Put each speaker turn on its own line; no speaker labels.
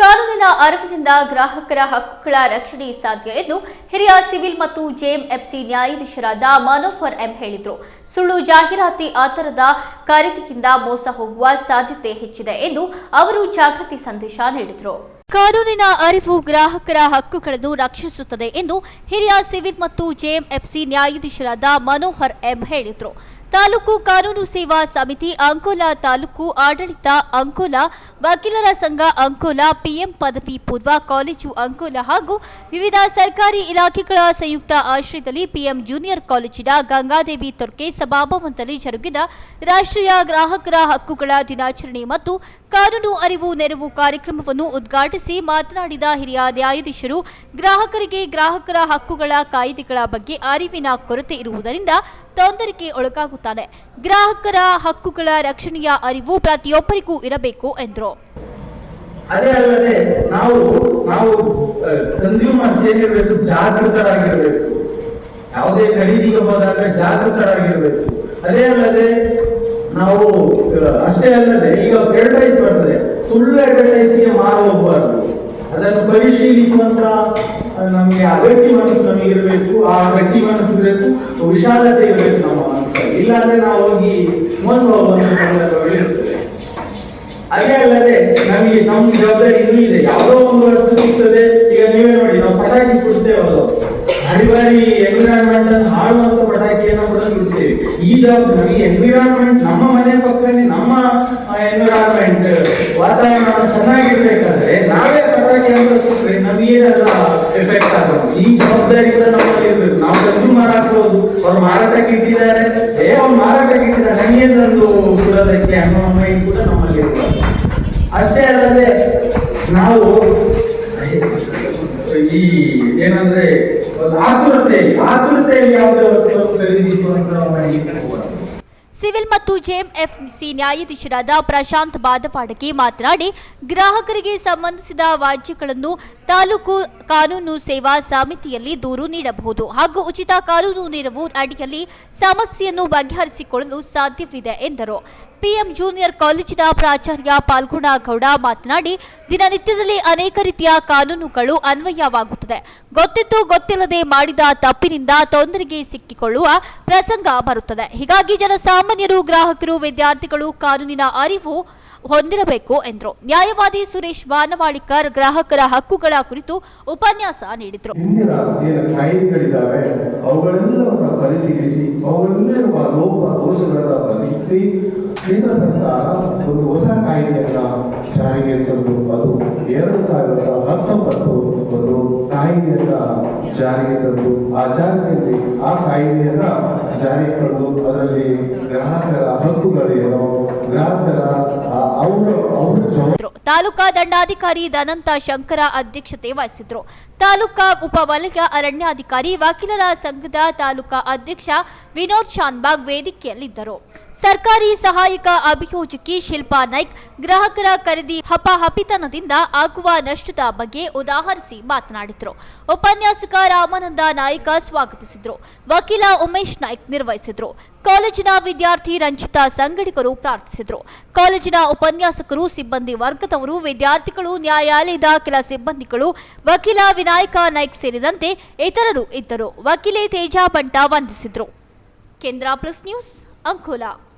ಕಾನೂನಿನ ಅರಿವಿನಿಂದ ಗ್ರಾಹಕರ ಹಕ್ಕುಗಳ ರಕ್ಷಣೆ ಸಾಧ್ಯ ಎಂದು ಹಿರಿಯ ಸಿವಿಲ್ ಮತ್ತು ಜೆಎಂಎಫ್ಸಿ ನ್ಯಾಯಾಧೀಶರಾದ ಮನೋಹರ್ ಎಂ ಹೇಳಿದರು. ಸುಳ್ಳು ಜಾಹೀರಾತಿ ಆಧಾರದ ಖರೀದಿಯಿಂದ ಮೋಸ ಹೋಗುವ ಸಾಧ್ಯತೆ ಹೆಚ್ಚಿದೆ ಎಂದು ಅವರು ಜಾಗೃತಿ ಸಂದೇಶ ನೀಡಿದರು. ಕಾನೂನಿನ ಅರಿವು ಗ್ರಾಹಕರ ಹಕ್ಕುಗಳನ್ನು ರಕ್ಷಿಸುತ್ತದೆ ಎಂದು ಹಿರಿಯ ಸಿವಿಲ್ ಮತ್ತು ಜೆಎಂಎಫ್ಸಿ ನ್ಯಾಯಾಧೀಶರಾದ ಮನೋಹರ್ ಎಂ ಹೇಳಿದರು. ತಾಲೂಕು ಕಾನೂನು ಸೇವಾ ಸಮಿತಿ ಅಂಕೋಲಾ, ತಾಲೂಕು ಆಡಳಿತ ಅಂಕೋಲಾ, ವಕೀಲರ ಸಂಘ ಅಂಕೋಲಾ, ಪಿಎಂ ಪದವಿ ಪೂರ್ವ ಕಾಲೇಜು ಅಂಕೋಲಾ ಹಾಗೂ ವಿವಿಧ ಸರ್ಕಾರಿ ಇಲಾಖೆಗಳ ಸಂಯುಕ್ತ ಆಶ್ರಯದಲ್ಲಿ ಪಿಎಂ ಜೂನಿಯರ್ ಕಾಲೇಜಿನ ಗಂಗಾದೇವಿ ತೊರ್ಕೆ ಸಭಾಭವನದಲ್ಲಿ ಜರುಗಿದ ರಾಷ್ಟ್ರೀಯ ಗ್ರಾಹಕರ ಹಕ್ಕುಗಳ ದಿನಾಚರಣೆ ಮತ್ತು ಕಾನೂನು ಅರಿವು ನೆರವು ಕಾರ್ಯಕ್ರಮವನ್ನು ಉದ್ಘಾಟಿಸಿ ಮಾತನಾಡಿದ ಹಿರಿಯ ನ್ಯಾಯಾಧೀಶರು, ಗ್ರಾಹಕರಿಗೆ ಗ್ರಾಹಕರ ಹಕ್ಕುಗಳ ಕಾಯ್ದೆಗಳ ಬಗ್ಗೆ ಅರಿವಿನ ಕೊರತೆ ಇರುವುದರಿಂದ ತೊಂದರೆಗೆ ಒಳಗಾಗುತ್ತಾರೆ. ಗ್ರಾಹಕರ ಹಕ್ಕುಗಳ ರಕ್ಷಣೆಯ ಅರಿವು ಪ್ರತಿಯೊಬ್ಬರಿಗೂ ಇರಬೇಕು ಎಂದರು.
ಅದೇ ಅಲ್ಲದೆ ನಾವು ಕನ್ಸ್ಯೂಮರ್ಸ್ ಏನಿರಬೇಕು, ಜಾಗೃತರಾಗಿರಬೇಕು. ಯಾವುದೇ ಖರೀದಿಗೆ ಹೋದಾಗ ಜಾಗೃತರಾಗಿರಬೇಕು. ಅದೇ ಅಲ್ಲದೆ ನಾವು ಅಷ್ಟೇ ಅಲ್ಲದೆ ಈಗ ಅಡ್ವರ್ಟೈಸ್ ಬರ್ತದೆ, ಸುಳ್ಳು ಅಡ್ವರ್ಟೈಸ್ಗೆ ಮಾರು ಹೋಗಬಾರ್ದು. ಅದನ್ನು ಪರಿಶೀಲಿಸುವಂತ ನಮಗೆ ಅಗತ್ಯ ಮನಸ್ಸು ನಮಗೆ ಇರಬೇಕು. ಆ ಗಟ್ಟಿ ಮನಸ್ಸು ಇರಬೇಕು, ವಿಶಾಲತೆ ಇರಬೇಕು ನಮ್ಮ ಮನಸ್ಸಲ್ಲಿ. ಇಲ್ಲಾಂದ್ರೆ ನಾವು ಹೋಗಿ ಮೋಸ ಹೋಗುವಂತ ಸಂದರ್ಭಗಳು ಇರುತ್ತವೆ. ಅದೇ ಅಲ್ಲದೆ ನಮಗೆ ನಮ್ಮ ಜವಾಬ್ದಾರಿ ಇನ್ನೂ ಇದೆ. ಯಾವುದೋ ಒಂದು ವಸ್ತು ಸಿಗ್ತದೆ, ಈಗ ನೀವೇ ನೋಡಿ, ನಾವು ಪಟಾಕಿ ಸುಡ್ತೇವೆ, ಅದು ಬಾರಿ ಎನ್ವಿರಾನ್ಮೆಂಟ್ ಅನ್ನು ಹಾಳುವಂತ ಪಟಾಕಿಯನ್ನು ಕೂಡ ಸುಡ್ತೇವೆ. ಈಗ ನಮಗೆ ಎನ್ವಿರಾನ್ಮೆಂಟ್, ನಮ್ಮ ಮನೆ ಪಕ್ಕದಲ್ಲಿ ನಮ್ಮ ಎನ್ವಿರಾನ್ಮೆಂಟ್ ವಾತಾವರಣ ಚೆನ್ನಾಗಿರ್ಬೇಕಾದ್ರೆ ನಾವೇ ಪಟಾಕಿ ಅಂತ ಸುಟ್ರೆ ನಮಗೇನೆಲ್ಲ ಎಫೆಕ್ಟ್ ಆಗೋದು. ಈ ಜವಾಬ್ದಾರಿ ಕೂಡ ನಮ್ಮಲ್ಲಿ ಇರ್ಬೇಕು. ನಾವು ಕನ್ಸ್ಯೂಮರ್ ಆಗ್ಬೋದು, ಅವ್ರು ಮಾರಾಟಕ್ಕೆ ಇಟ್ಟಿದ್ದಾರೆ, ಅವ್ರು ಮಾರಾಟಕ್ಕೆ ಇಟ್ಟಿದ್ದಾರೆ, ನನಗೆ ತಂದು ಸುಡೋದಕ್ಕೆ ಅನ್ನೋ ಮೈಂಡ್ ಕೂಡ ನಮ್ಮಲ್ಲಿ ಇರ್ಬೋದು. ಅಷ್ಟೇ ಅಲ್ಲದೆ ನಾವು ಈ ಏನಂದ್ರೆ ಆತುರತೆಯಲ್ಲಿ ಯಾವುದೇ ವಸ್ತುವನ್ನು ಖರೀದಿಸುವಂತ
ಸಿವಿಲ್ ಮತ್ತು ಜೆಎಂಎಫ್ಸಿ ನ್ಯಾಯಾಧೀಶರಾದ ಪ್ರಶಾಂತ್ ಬಾದವಾಡಗಿ ಮಾತನಾಡಿ, ಗ್ರಾಹಕರಿಗೆ ಸಂಬಂಧಿಸಿದ ವ್ಯಾಜ್ಯಗಳನ್ನು ತಾಲೂಕು ಕಾನೂನು ಸೇವಾ ಸಮಿತಿಯಲ್ಲಿ ದೂರು ನೀಡಬಹುದು ಹಾಗೂ ಉಚಿತ ಕಾನೂನು ನೆರವು ಅಡಿಯಲ್ಲಿ ಸಮಸ್ಯೆಯನ್ನು ಬಗೆಹರಿಸಿಕೊಳ್ಳಲು ಸಾಧ್ಯವಿದೆ ಎಂದರು. ಪಿಎಂ ಜೂನಿಯರ್ ಕಾಲೇಜಿನ ಪ್ರಾಚಾರ್ಯ ಪಾಲ್ಗುಣಗೌಡ ಮಾತನಾಡಿ, ದಿನನಿತ್ಯದಲ್ಲಿ ಅನೇಕ ರೀತಿಯ ಕಾನೂನುಗಳು ಅನ್ವಯವಾಗುತ್ತದೆ. ಗೊತ್ತಿದ್ದು ಗೊತ್ತಿಲ್ಲದೆ ಮಾಡಿದ ತಪ್ಪಿನಿಂದ ತೊಂದರೆಗೆ ಸಿಕ್ಕಿಕೊಳ್ಳುವ ಪ್ರಸಂಗ ಬರುತ್ತದೆ. ಹೀಗಾಗಿ ಜನಸಾಮಾನ್ಯರು, ಗ್ರಾಹಕರು, ವಿದ್ಯಾರ್ಥಿಗಳು ಕಾನೂನಿನ ಅರಿವು ಹೊಂದಿರಬೇಕು ಎಂದರು. ನ್ಯಾಯವಾದಿ ಸುರೇಶ್ ಬಾನವಾಳಿಕರ್ ಗ್ರಾಹಕರ ಹಕ್ಕುಗಳ ಕುರಿತು ಉಪನ್ಯಾಸ ನೀಡಿದರು.
ಕಾಯ್ದೆಗಳಿದ್ದಾವೆ, ಅವುಗಳೆಲ್ಲವನ್ನು ಪರಿಶೀಲಿಸಿ ಅವುಗಳೆಲ್ಲಿರುವ ಲೋಪ ದೋಷಗಳನ್ನು ಬದಿಗಿಸಿ ಕೇಂದ್ರ ಸರ್ಕಾರ ಒಂದು ಹೊಸ ಕಾಯ್ದೆಯನ್ನ ಜಾರಿಗೆ ತಂದು, ಅದು 2019 ಒಂದು ಕಾಯ್ದೆಯನ್ನ ಜಾರಿಗೆ ತಂದು, ಆ ಕಾಯ್ದೆಯನ್ನ ಜಾರಿಗೆ ತಂದು ಅದರಲ್ಲಿ ಗ್ರಾಹಕರ ಹಕ್ಕುಗಳೇನೋ, ಗ್ರಾಹಕರ
ತಾಲೂಕಾ ದಂಡಾಧಿಕಾರಿ ಧನಂತ ಶಂಕರ ಅಧ್ಯಕ್ಷತೆ ವಹಿಸಿದ್ರು. ತಾಲೂಕಾ ಉಪವಲಯ ಅರಣ್ಯಾಧಿಕಾರಿ, ವಕೀಲರ ಸಂಘದ ತಾಲೂಕಾ ಅಧ್ಯಕ್ಷ ವಿನೋದ್ ಶಾನ್ಬಾಗ್ ವೇದಿಕೆಯಲ್ಲಿದ್ದರು. ಸರ್ಕಾರಿ ಸಹಾಯಕ ಅಭಿಯೋಜಕಿ ಶಿಲ್ಪಾ ನಾಯ್ಕ್ ಗ್ರಾಹಕರ ಖರೀದಿ ಹಪಾಹಪಿತನದಿಂದ ಆಗುವ ನಷ್ಟದ ಬಗ್ಗೆ ಉದಾಹರಿಸಿ ಮಾತನಾಡಿದರು. ಉಪನ್ಯಾಸಕ ರಾಮಾನಂದ ನಾಯ್ಕ ಸ್ವಾಗತಿಸಿದರು. ವಕೀಲ ಉಮೇಶ್ ನಾಯ್ಕ್ ನಿರ್ವಹಿಸಿದರು. ಕಾಲೇಜಿನ ವಿದ್ಯಾರ್ಥಿ ರಂಜಿತಾ ಸಂಗಡಿಗರು ಪ್ರಾರ್ಥಿಸಿದರು. ಕಾಲೇಜಿನ ಉಪನ್ಯಾಸಕರು, ಸಿಬ್ಬಂದಿ ವರ್ಗದವರು, ವಿದ್ಯಾರ್ಥಿಗಳು, ನ್ಯಾಯಾಲಯದ ಕೆಲ ಸಿಬ್ಬಂದಿಗಳು, ವಕೀಲ ವಿನಾಯಕ ನಾಯ್ಕ್ ಸೇರಿದಂತೆ ಇತರರು ಇದ್ದರು. ವಕೀಲೆ ತೇಜಾ ಬಂಟ ವಂದಿಸಿದರು. ಕೇಂದ್ರ ಪ್ಲಸ್ ನ್ಯೂಸ್, ಅಂಕೋಲಾ.